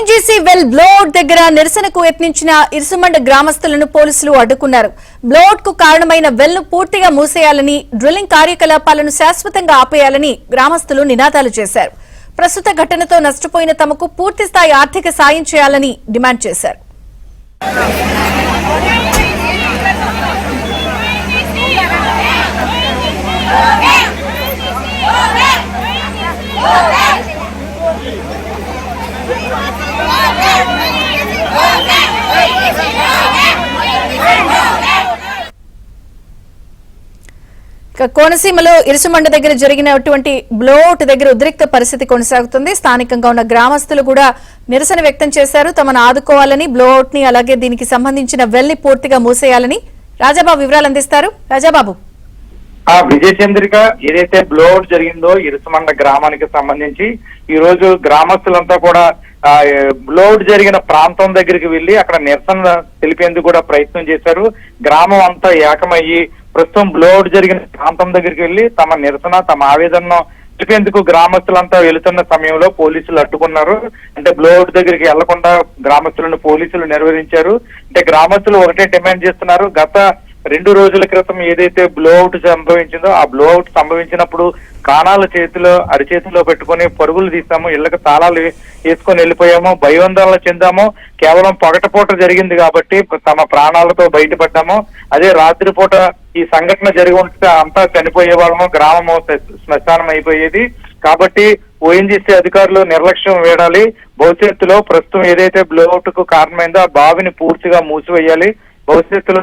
ONGC well blowout దగ్గర నిరసనకు యత్నించిన ఇరుసుమండ గ్రామస్తులను పోలీసులు అడ్డుకున్నారు. బ్లోఅవుట్ కు కారణమైన వెల్ ను పూర్తిగా మూసేయాలని, డ్రిల్లింగ్ కార్యకలాపాలను శాశ్వతంగా ఆపేయాలని గ్రామస్తులు నినాదాలు చేశారు. ప్రస్తుత ఘటనతో నష్టపోయిన తమకు పూర్తిస్థాయి ఆర్థిక సాయం చేయాలని డిమాండ్ చేశారు. కోనసీమలో ఇరుసుమండ దగ్గర జరిగినటువంటి బ్లోఅవుట్ దగ్గర ఉద్రిక్త పరిస్థితి కొనసాగుతుంది. స్థానికంగా ఉన్న గ్రామస్తులు కూడా నిరసన వ్యక్తం చేశారు. తమను ఆదుకోవాలని, బ్లోఅవుట్ ని అలాగే దీనికి సంబంధించిన వెల్ ని పూర్తిగా మూసేయాలని. రాజాబాబు వివరాలు అందిస్తారు. రాజాబాబు, విజయచంద్రిక, ఏదైతే బ్లోఅవుట్ జరిగిందో ఇరుసుమండ గ్రామానికి సంబంధించి ఈ రోజు గ్రామస్తులంతా కూడా బ్లోఅవుట్ జరిగిన ప్రాంతం దగ్గరికి వెళ్లి అక్కడ నిరసన తెలిపేందుకు కూడా ప్రయత్నం చేశారు. గ్రామం అంతా ఏకమయ్యి ప్రస్తుతం బ్లోఅవుట్ జరిగిన ప్రాంతం దగ్గరికి వెళ్లి తమ నిరసన, తమ ఆవేదనను తెలిపేందుకు గ్రామస్తులంతా వెళుతున్న సమయంలో పోలీసులు అడ్డుకున్నారు. అంటే బ్లోఅవుట్ దగ్గరికి వెళ్లకుండా గ్రామస్తులను పోలీసులు నిర్వహించారు. అంటే గ్రామస్తులు ఒకటే డిమాండ్ చేస్తున్నారు. గత 2 రోజుల క్రితం ఏదైతే బ్లోఅవుట్ సంభవించిందో ఆ బ్లోఅవుట్ సంభవించినప్పుడు కాణాల అరిచేతిలో పెట్టుకుని పరుగులు తీసాము, ఇళ్లకు తాళాలు వేసుకొని వెళ్ళిపోయాము, భయోందోళన చెందాము. కేవలం పగటపూట జరిగింది కాబట్టి తమ ప్రాణాలతో బయటపడ్డాము. అదే రాత్రిపూట ఈ సంఘటన జరిగి ఉంటే అంతా చనిపోయే వాళ్ళము, గ్రామము శ్మశానం అయిపోయేది. కాబట్టి ఓఎన్జీసీ అధికారులు నిర్లక్ష్యం వేయాలి. భవిష్యత్తులో ప్రస్తుతం ఏదైతే బ్లోఅవుట్ కు కారణమైందో ఆ బావిని పూర్తిగా మూసివేయాలి. భవిష్యత్తులో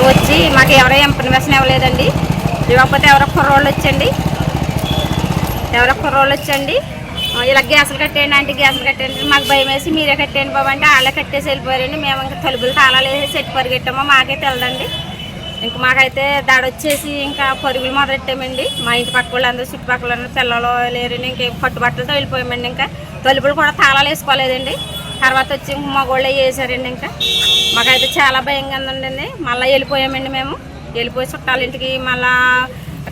వచ్చి మాకు ఎవరో ఇన్ఫర్మేషన్ ఇవ్వలేదండి. ఇవ్వకపోతే ఎవరో కుర్రోళ్ళు వచ్చండి ఇలా గ్యాసులు కట్టేయండి అంటే గ్యాసులు కట్టేయండి, మాకు భయం వేసి మీరే కట్టేయండి బాబు అంటే వాళ్ళే కట్టేసి వెళ్ళిపోయారండి. మేము ఇంకా తలుపులు తాళాలు వేసి సెట్ పరిగెట్టామో మాకే తెలదండి. ఇంకా మాకైతే దాడొచ్చేసి ఇంకా పరుగులు మొదలెట్టామండి. మా ఇంటి పక్క వాళ్ళందరూ చుట్టుపక్కల పిల్లలు లేరండి. ఇంక పట్టుబట్టలతో వెళ్ళిపోయామండి. ఇంకా తలుపులు కూడా తాళాలు వేసుకోలేదండి. తర్వాత వచ్చి మగోళ్ళే వేసారండి. ఇంకా మాకైతే చాలా భయంగా ఉందండి. మళ్ళీ వెళ్ళిపోయామండి. మేము వెళ్ళిపోయి చుట్టాల ఇంటికి మళ్ళా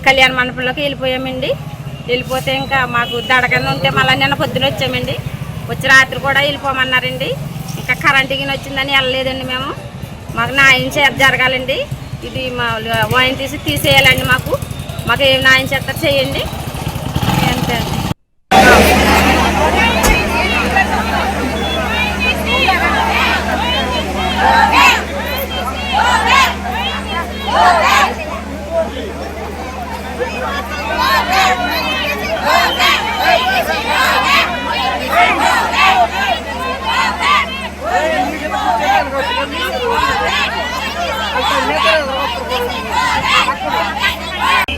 కళ్యాణ మండపంలోకి వెళ్ళిపోయామండి. వెళ్ళిపోతే ఇంకా మాకు దడకన్నా ఉంటే మళ్ళీ నిన్న పొద్దున వచ్చామండి. వచ్చి రాత్రి కూడా వెళ్ళిపోమన్నారండి. ఇంకా కరెంటుకి వచ్చిందని వెళ్ళలేదండి. మాకు న్యాయం జరగాలండి. ఇది మా వాయిన్ తీసేయాలండి. మాకు ఏం న్యాయం చేస్తారు చేయండి. అంతే.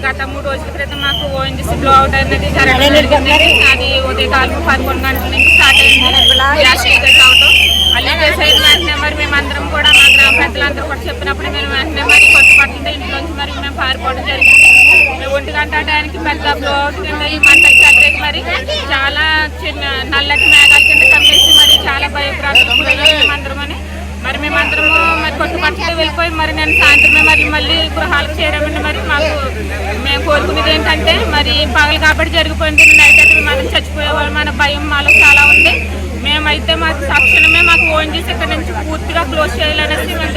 గత 3 రోజుల క్రితం మాకు ఓఎన్జీసీ బ్లోఅవుట్ అనేది జరగడం. అది ఉదయకాలం 11 గంటల నుంచి స్టార్ట్ అయింది. గ్యాస్ లీకేజ్ అవటం అన్నీ చేసేది. వెంటనే మరి మేమందరం కూడా మా గ్రామ పెద్దలందరూ కూడా చెప్పినప్పుడు మేము వెంటనే మరి కొట్టుపట్టింటే ఇంట్లోంచి మరి మేము పారిపోవడం జరిగింది. 1 గంట టైంకి పెద్ద బ్లోఅవుట్ కింద ఈ మంట చెలరేగి మరి చాలా చిన్న నల్లటి మేఘాల కింద కమ్మేసి మరి చాలా భయప్రాంతం మేమందరమని మరి మేమందరము మరి కొట్టుపట్టుకు వెళ్ళిపోయి మరి నేను సాయంత్రమే మళ్ళీ గృహాలకు చేరామండి. మరి మేము కోరుకునేది ఏంటంటే మరి పగలు కాబట్టి జరిగిపోయింది. నైట్ అయితే మేము చచ్చిపోయేవాళ్ళం మన భయం మాలో చాలా ఉంది. మేమైతే మాకు తక్షణమే మాకు ఓఎన్జీసీ ఇక్కడ నుంచి పూర్తిగా క్లోజ్ చేయాలనేసి మేము